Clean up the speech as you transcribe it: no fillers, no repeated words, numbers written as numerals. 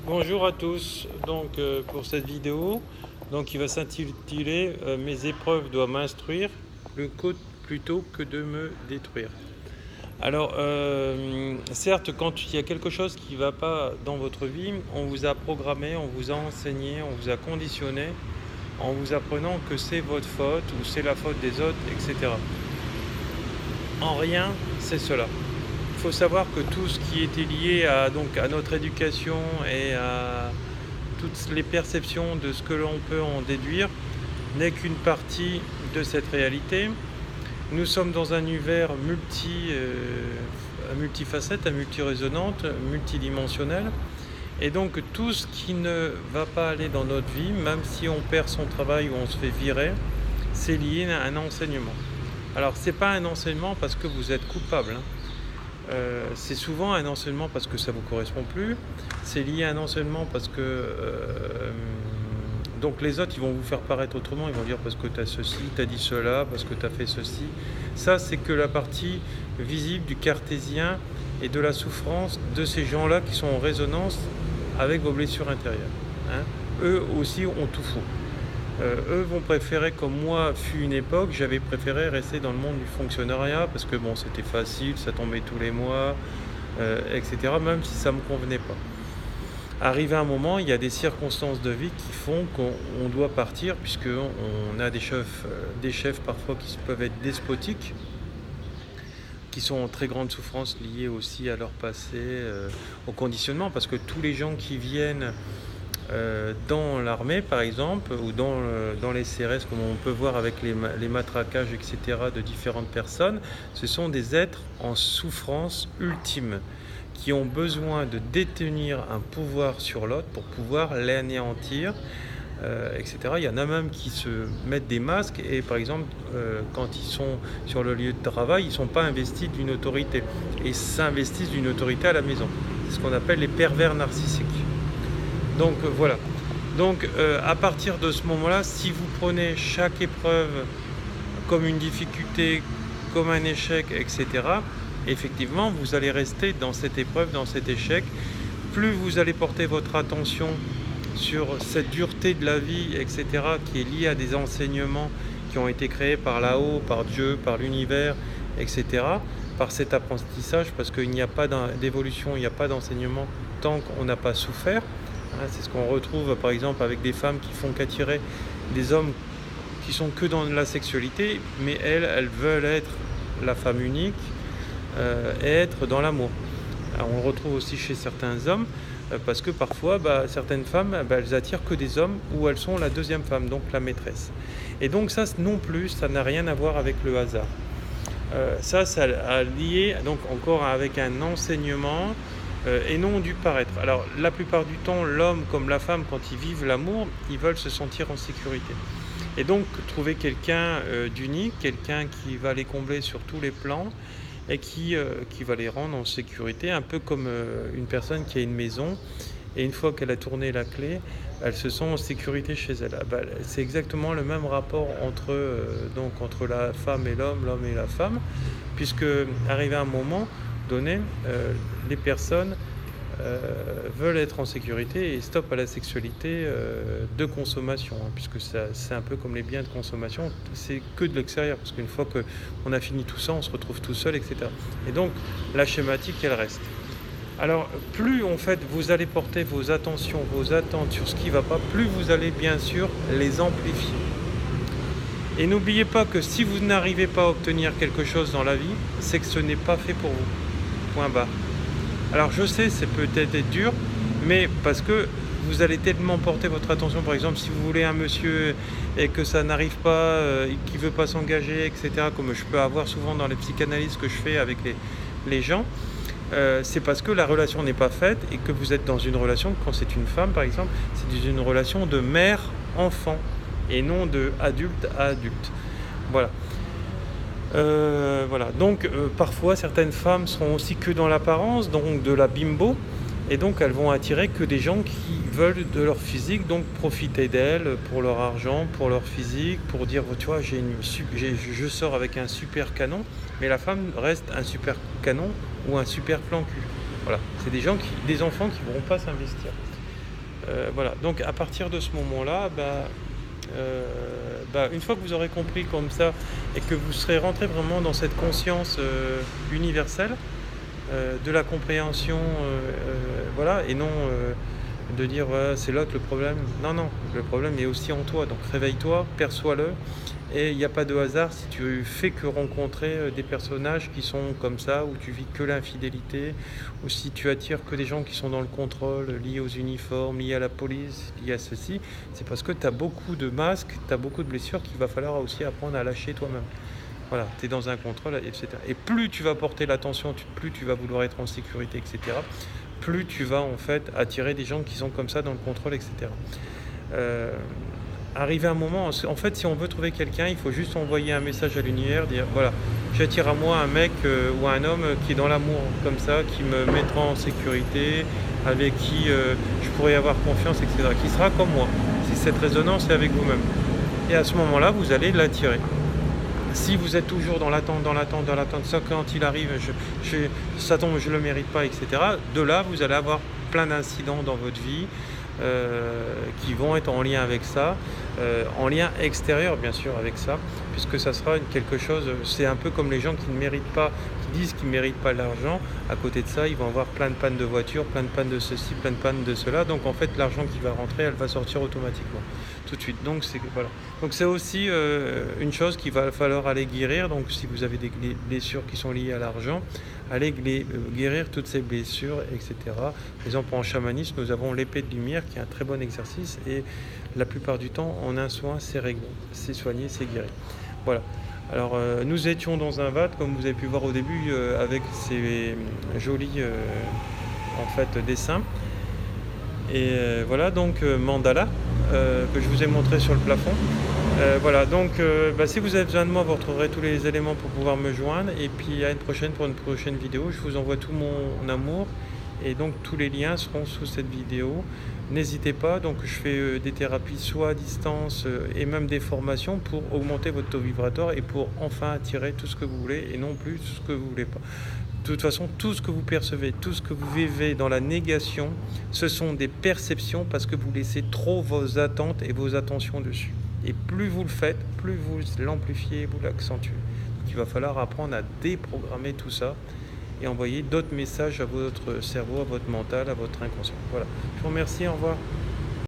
Bonjour à tous, pour cette vidéo qui va s'intituler Mes épreuves doivent m'instruire plutôt que de me détruire. Alors certes, quand il y a quelque chose qui ne va pas dans votre vie, on vous a programmé, on vous a enseigné, on vous a conditionné en vous apprenant que c'est votre faute ou c'est la faute des autres, etc. En rien, c'est cela. Il faut savoir que tout ce qui était lié à notre éducation et à toutes les perceptions de ce que l'on peut en déduire n'est qu'une partie de cette réalité. Nous sommes dans un univers multifacette, multirésonante, multidimensionnel. Et donc tout ce qui ne va pas aller dans notre vie, même si on perd son travail ou on se fait virer, c'est lié à un enseignement. Alors c'est pas un enseignement parce que vous êtes coupable, c'est souvent un enseignement parce que ça vous correspond plus. C'est lié à un enseignement parce que donc les autres ils vont vous faire paraître autrement. Ils vont dire parce que tu as ceci, tu as dit cela, parce que tu as fait ceci. Ça c'est que la partie visible du cartésien et de la souffrance de ces gens-là qui sont en résonance avec vos blessures intérieures. Eux aussi ont tout faux. Eux vont préférer, comme moi fut une époque, j'avais préféré rester dans le monde du fonctionnariat parce que bon, c'était facile, ça tombait tous les mois, etc. Même si ça ne me convenait pas. Arrivé à un moment, il y a des circonstances de vie qui font qu'on doit partir puisqu'on a des chefs parfois qui peuvent être despotiques, qui sont en très grande souffrance liées aussi à leur passé, au conditionnement, parce que tous les gens qui viennent dans l'armée par exemple ou dans les CRS, comme on peut voir avec les matraquages etc. de différentes personnes, ce sont des êtres en souffrance ultime qui ont besoin de détenir un pouvoir sur l'autre pour pouvoir l'anéantir, etc. Il y en a même qui se mettent des masques et par exemple quand ils sont sur le lieu de travail, ils ne sont pas investis d'une autorité et s'investissent d'une autorité à la maison. C'est ce qu'on appelle les pervers narcissiques. Donc voilà. Donc à partir de ce moment-là, si vous prenez chaque épreuve comme une difficulté, comme un échec, etc., effectivement, vous allez rester dans cette épreuve, dans cet échec. Plus vous allez porter votre attention sur cette dureté de la vie, etc., qui est liée à des enseignements qui ont été créés par là-haut, par Dieu, par l'univers, etc., par cet apprentissage, parce qu'il n'y a pas d'évolution, il n'y a pas d'enseignement tant qu'on n'a pas souffert. C'est ce qu'on retrouve par exemple avec des femmes qui font qu'attirer des hommes qui sont que dans la sexualité, mais elles veulent être la femme unique et être dans l'amour. Alors, on le retrouve aussi chez certains hommes parce que parfois certaines femmes elles attirent que des hommes où elles sont la deuxième femme, donc la maîtresse. Et donc ça non plus, ça n'a rien à voir avec le hasard. Ça a lié donc encore avec un enseignement et non du paraître. Alors la plupart du temps, l'homme comme la femme, quand ils vivent l'amour, ils veulent se sentir en sécurité. Et donc trouver quelqu'un d'unique, quelqu'un qui va les combler sur tous les plans et qui va les rendre en sécurité, un peu comme une personne qui a une maison et une fois qu'elle a tourné la clé, elle se sent en sécurité chez elle. C'est exactement le même rapport entre la femme et l'homme et la femme, puisque arrivé à un moment donné, les personnes veulent être en sécurité et stoppent à la sexualité de consommation, puisque c'est un peu comme les biens de consommation, c'est que de l'extérieur, parce qu'une fois qu'on a fini tout ça, on se retrouve tout seul, etc. Et donc la schématique, elle reste. Alors plus en fait vous allez porter vos attentions, vos attentes sur ce qui ne va pas, plus vous allez bien sûr les amplifier. Et n'oubliez pas que si vous n'arrivez pas à obtenir quelque chose dans la vie, c'est que ce n'est pas fait pour vous. Point barre. Alors je sais, c'est peut-être dur, mais parce que vous allez tellement porter votre attention, par exemple, si vous voulez un monsieur et que ça n'arrive pas, qui ne veut pas s'engager, etc., comme je peux avoir souvent dans les psychanalyses que je fais avec les gens, c'est parce que la relation n'est pas faite et que vous êtes dans une relation, quand c'est une femme par exemple, c'est une relation de mère-enfant et non de adulte à adulte. Voilà. Donc parfois certaines femmes seront aussi que dans l'apparence, donc de la bimbo, et donc elles vont attirer que des gens qui veulent de leur physique, donc profiter d'elles pour leur argent, pour leur physique, pour dire tu vois je sors avec un super canon, mais la femme reste un super canon ou un super plan cul. Voilà, c'est des enfants qui ne vont pas s'investir. Voilà, donc à partir de ce moment-là, une fois que vous aurez compris comme ça et que vous serez rentré vraiment dans cette conscience universelle de la compréhension, voilà, et non de dire ouais, c'est là que le problème. Non, non, le problème est aussi en toi. Donc réveille-toi, perçois-le. Et il n'y a pas de hasard si tu fais que rencontrer des personnages qui sont comme ça, où tu vis que l'infidélité, ou si tu attires que des gens qui sont dans le contrôle, liés aux uniformes, liés à la police, liés à ceci, c'est parce que tu as beaucoup de masques, tu as beaucoup de blessures qu'il va falloir aussi apprendre à lâcher toi-même. Voilà, tu es dans un contrôle, etc. Et plus tu vas porter l'attention, plus tu vas vouloir être en sécurité, etc., plus tu vas en fait attirer des gens qui sont comme ça dans le contrôle, etc. Arriver à un moment, en fait, si on veut trouver quelqu'un, il faut juste envoyer un message à l'univers, dire voilà, j'attire à moi un mec ou un homme qui est dans l'amour, comme ça, qui me mettra en sécurité, avec qui je pourrais avoir confiance, etc., qui sera comme moi. Si cette résonance est avec vous-même. Et à ce moment-là, vous allez l'attirer. Si vous êtes toujours dans l'attente, ça quand il arrive, ça tombe, je ne le mérite pas, etc., de là, vous allez avoir plein d'incidents dans votre vie qui vont être en lien avec ça, en lien extérieur bien sûr avec ça, puisque ça sera quelque chose, c'est un peu comme les gens qui ne méritent pas, qui disent qu'ils ne méritent pas l'argent, à côté de ça ils vont avoir plein de pannes de voiture, plein de pannes de ceci, plein de pannes de cela, donc en fait l'argent qui va rentrer, elle va sortir automatiquement, tout de suite, donc c'est voilà. Donc c'est aussi une chose qu'il va falloir aller guérir, donc si vous avez des blessures qui sont liées à l'argent, allez guérir toutes ces blessures, etc. Par exemple, en chamanisme, nous avons l'épée de lumière qui est un très bon exercice et la plupart du temps, en un soin, c'est réglé, c'est soigné, c'est guéri. Voilà. Alors, nous étions dans un vat, comme vous avez pu voir au début, avec ces jolis en fait, dessins. Et voilà, donc mandala, que je vous ai montré sur le plafond. Voilà, donc si vous avez besoin de moi, vous retrouverez tous les éléments pour pouvoir me joindre. Et puis à une prochaine pour une prochaine vidéo. Je vous envoie tout mon amour. Et donc tous les liens seront sous cette vidéo. N'hésitez pas, donc je fais des thérapies soit à distance et même des formations pour augmenter votre taux vibratoire et pour enfin attirer tout ce que vous voulez et non plus tout ce que vous voulez pas. De toute façon, tout ce que vous percevez, tout ce que vous vivez dans la négation, ce sont des perceptions parce que vous laissez trop vos attentes et vos attentions dessus. Et plus vous le faites, plus vous l'amplifiez, vous l'accentuez. Donc il va falloir apprendre à déprogrammer tout ça et envoyer d'autres messages à votre cerveau, à votre mental, à votre inconscient. Voilà. Je vous remercie, au revoir.